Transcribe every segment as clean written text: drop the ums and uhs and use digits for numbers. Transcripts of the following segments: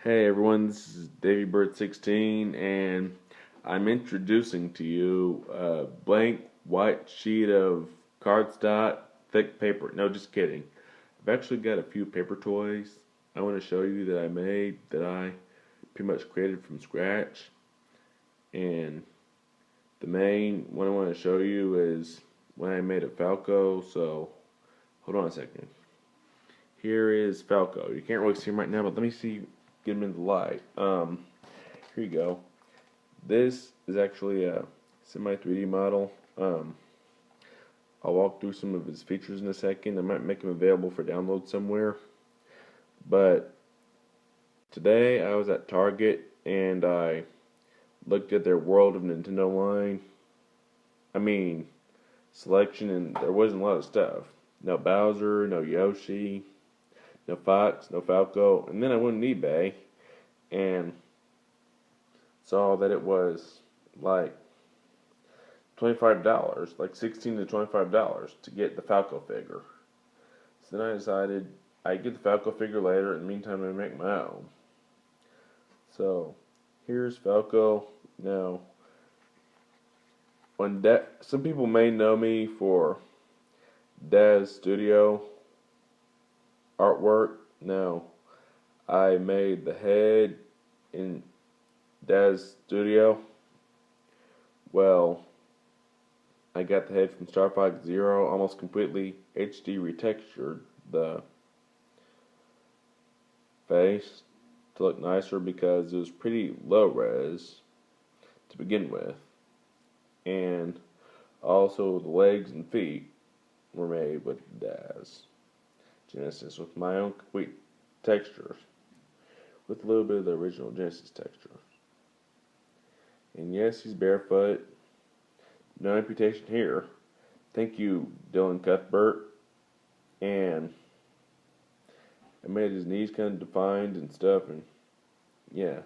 Hey everyone, this is Daveybird 16, and I'm introducing to you a blank white sheet of cardstock, thick paper. No, just kidding. I've actually got a few paper toys I want to show you that I made, that I pretty much created from scratch. And the main one I want to show you is when I made a Falco, so hold on a second. Here is Falco. You can't really see him right now, but let me get him in the light. Here you go. This is actually a semi 3D model. I'll walk through some of his features in a second. I might make him available for download somewhere. But today I was at Target and I looked at their World of Nintendo line. Selection, and there wasn't a lot of stuff. No Bowser, no Yoshi, no Fox, no Falco. And then I went on eBay and saw that it was like $25, like $16 to $25 to get the Falco figure. So then I decided I'd get the Falco figure later. In the meantime, I'd make my own. So here's Falco. Now, some people may know me for Daz Studio artwork. Now, I made the head in Daz Studio. Well, I got the head from Star Fox Zero, almost completely HD retextured the face to look nicer because it was pretty low res to begin with. And also the legs and feet were made with Daz Genesis with my own complete textures, with a little bit of the original Genesis texture. And yes, he's barefoot. No amputation here. Thank you, Dylan Cuthbert. And I made his knees kind of defined and stuff, and yeah.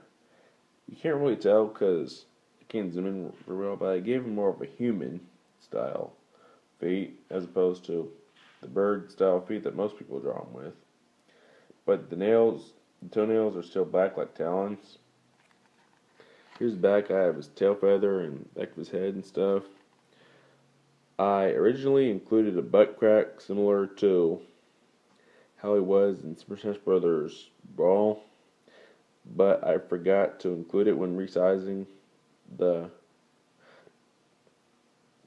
You can't really tell because I can't zoom in very well, but I gave him more of a human style feet as opposed to the bird style feet that most people draw him with. But the toenails are still black like talons. Here's the back. I have his tail feather and back of his head and stuff. I originally included a butt crack similar to how he was in Super Smash Bros. Brawl, but I forgot to include it when resizing the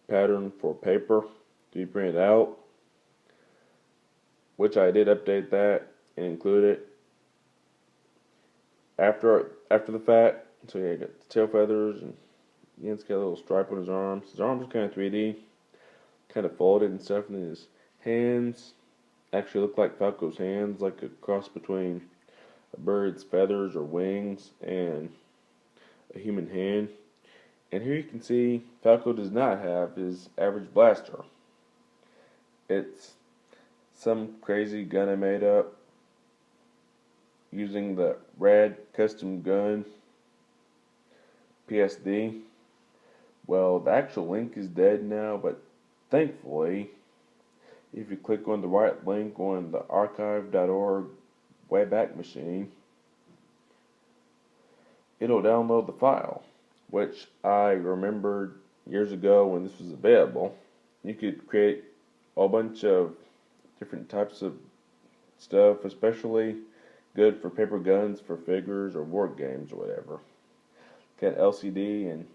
pattern for paper to be printed out, which I did update that and include it after the fact. So yeah, I got the tail feathers, and it's got a little stripe on his arms. His arms are kind of 3D, kind of folded and stuff, and then his hands actually look like Falco's hands, like a cross between a bird's feathers or wings and a human hand. And here you can see Falco does not have his average blaster. It's some crazy gun I made up using the Rad Custom Gun PSD. Well, the actual link is dead now, but thankfully, if you click on the right link on the archive.org Wayback Machine, it'll download the file, which I remembered years ago when this was available. You could create a bunch of different types of stuff, especially good for paper guns, for figures, or board games, or whatever. It's got LCD, and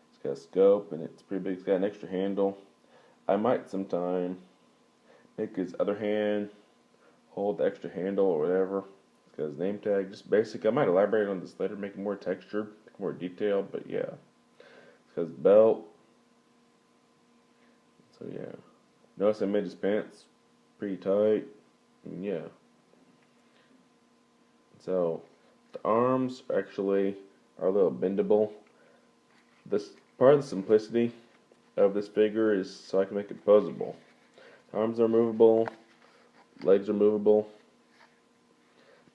it's got a scope, and it's pretty big. It's got an extra handle. I might sometime make his other hand hold the extra handle or whatever. It's got his name tag, just basic. I might elaborate on this later, make it more textured, more detailed, but yeah. It's got his belt. So yeah. Notice I made his pants pretty tight. And yeah. So the arms actually are a little bendable. This part of the simplicity of this figure is so I can make it poseable. The arms are movable, legs are movable.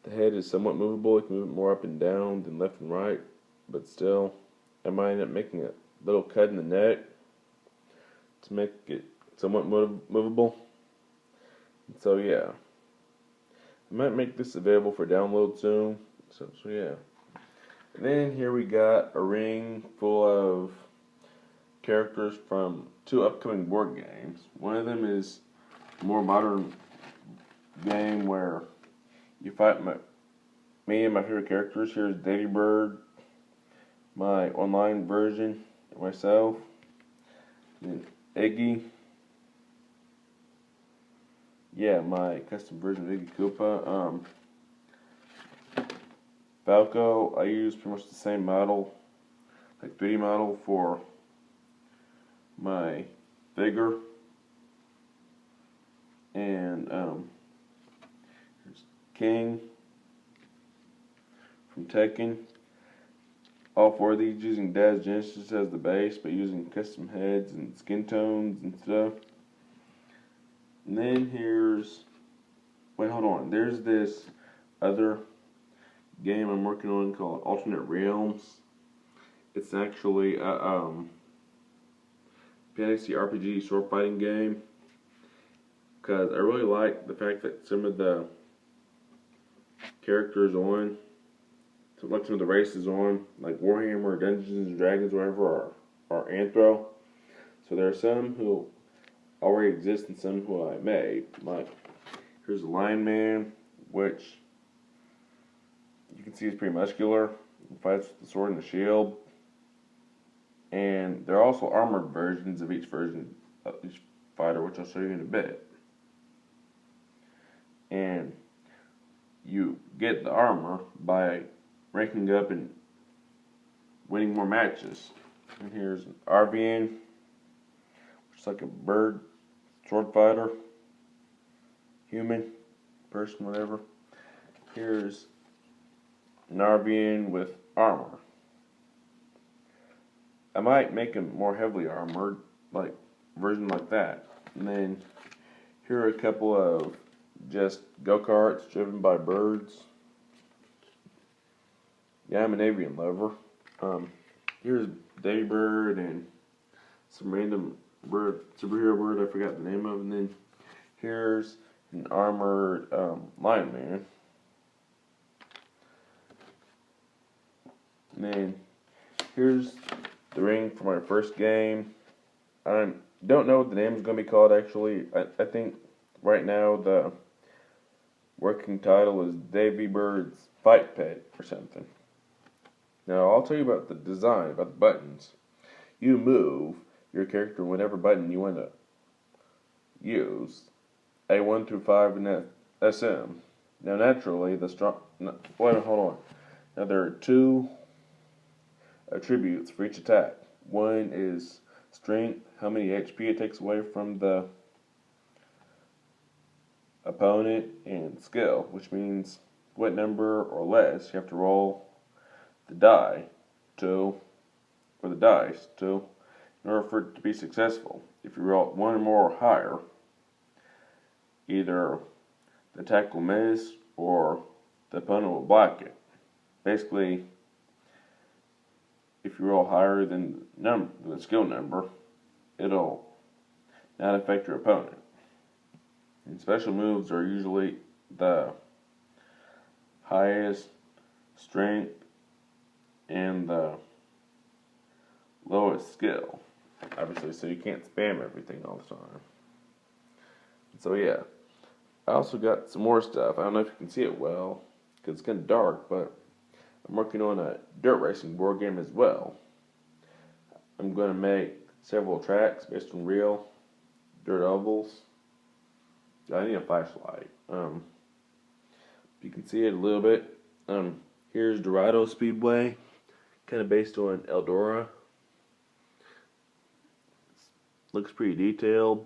The head is somewhat movable. You can move it more up and down than left and right, but still, I might end up making a little cut in the neck to make it somewhat movable. And so yeah, I might make this available for download soon, So yeah. And then here we got a ring full of characters from 2 upcoming board games. One of them is a more modern game where you fight me and my favorite characters. Here's Daveybird, my online version, myself, and Iggy. Yeah, my custom version of Iggy Koopa. Falco, I use pretty much the same model, like 3D model for my figure. And here's King from Tekken. All 4 of these using Dad's Genesis as the base, but using custom heads and skin tones and stuff. And then here's, wait, hold on. There's this other game I'm working on called Alternate Realms. It's actually a fantasy RPG sword fighting game, because I really like the fact that some of the characters on, so like some of the races on, like Warhammer, Dungeons and Dragons, whatever, are Anthro. So there are some who already exist and some who I made. Like, here's the Lion Man, which you can see is pretty muscular. He fights with the sword and the shield. And there are also armored versions of each fighter, which I'll show you in a bit. And you get the armor by ranking up and winning more matches. And here's an RVN, which is like a bird sword fighter, human, person, whatever. Here's an RVN with armor. I might make him more heavily armored, like version like that. And then here are a couple of just go-karts driven by birds. Yeah, I'm an avian lover. Here's Daveybird and some random bird, superhero bird I forgot the name of. And then here's an armored lion man. And then here's the ring for my first game. I don't know what the name is going to be called, actually. I think right now the working title is Davebyrd's Fight Pet or something. Now, I'll tell you about the design, about the buttons. You move your character whatever button you want to use, A1 through 5 in SM. Now, naturally, hold on. Now, there are 2 attributes for each attack. One is strength, how many HP it takes away from the opponent, and skill, which means what number or less you have to roll the dice to in order for it to be successful. If you roll 1 or more or higher, either the attack will miss or the opponent will block it. Basically, if you roll higher than the skill number, it'll not affect your opponent. And special moves are usually the highest strength and the lowest skill, obviously, so you can't spam everything all the time. So yeah, I also got some more stuff. I don't know if you can see it well, because it's kind of dark, but I'm working on a dirt racing board game as well. I'm going to make several tracks based on real dirt ovals. I need a flashlight. You can see it a little bit. Here's Durazo Speedway, kind of based on Eldora. Looks pretty detailed.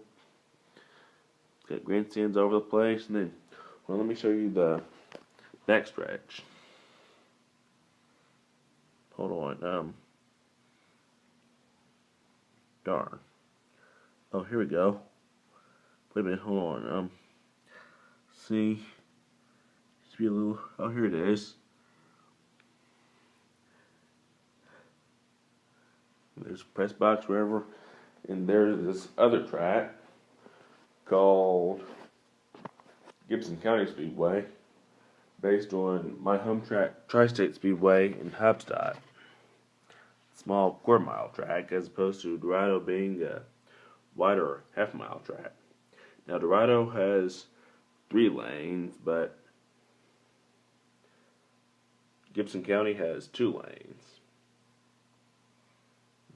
It's got grandstands over the place. And then, well, let me show you the next stretch. Hold on. Darn. Oh, here we go. Wait a minute, hold on. See. Just be a little. Oh, here it is. There's a press box, wherever. And there's this other track called Gibson County Speedway. based on my home track, Tri-State Speedway in Hubstadt. Small quarter-mile track, as opposed to Durazo being a wider half-mile track. Now, Durazo has 3 lanes, but Gibson County has 2 lanes.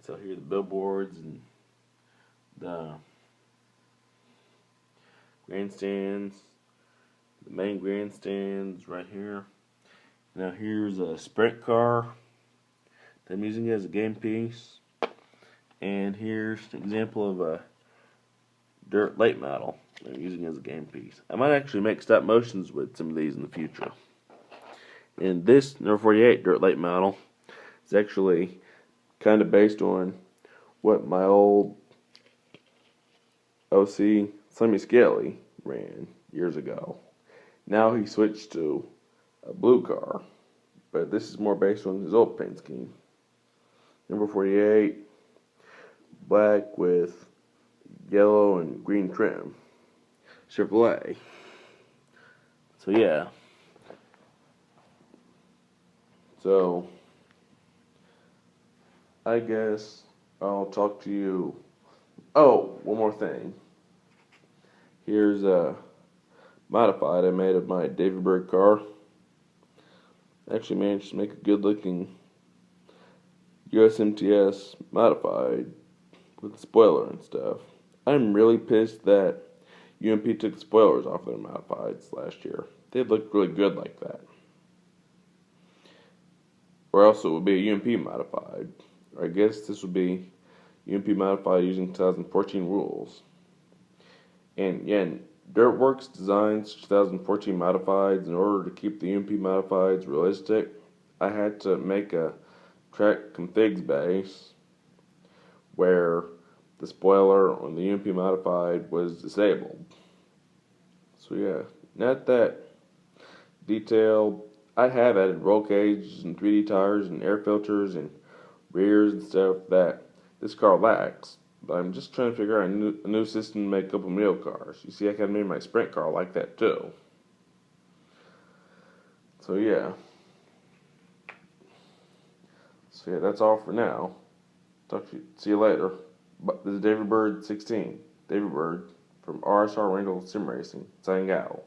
So here are the billboards and the grandstands, the main grandstands right here. Now here's a sprint car that I'm using as a game piece. And here's an example of a dirt late model that I'm using as a game piece. I might actually make stop motions with some of these in the future. And this number 48 dirt late model is actually kind of based on what my old OC Slimmy Scaly ran years ago. Now he switched to a blue car, but this is more based on his old paint scheme. Number 48, black with yellow and green trim, Chevrolet. So yeah. So I guess I'll talk to you. Oh, one more thing. Here's a modified I made of my Daveybird car. I actually managed to make a good looking USMTS modified with a spoiler and stuff. I'm really pissed that UMP took the spoilers off their modifieds last year. They looked really good like that. Or else it would be a UMP modified. Or I guess this would be UMP modified using 2014 rules. And yeah, Dirtworks designs 2014 modifieds. In order to keep the UMP modifieds realistic, I had to make a track configs base where the spoiler on the UMP modified was disabled. So yeah, not that detailed. I have added roll cages and 3D tires and air filters and rears and stuff that this car lacks. But I'm just trying to figure out a new system to make open wheel cars. You see, I kind of made my sprint car like that too. So yeah. So yeah, that's all for now. See you later. This is Daveybird 16. Daveybird from RSR Rental Sim Racing. Signing out.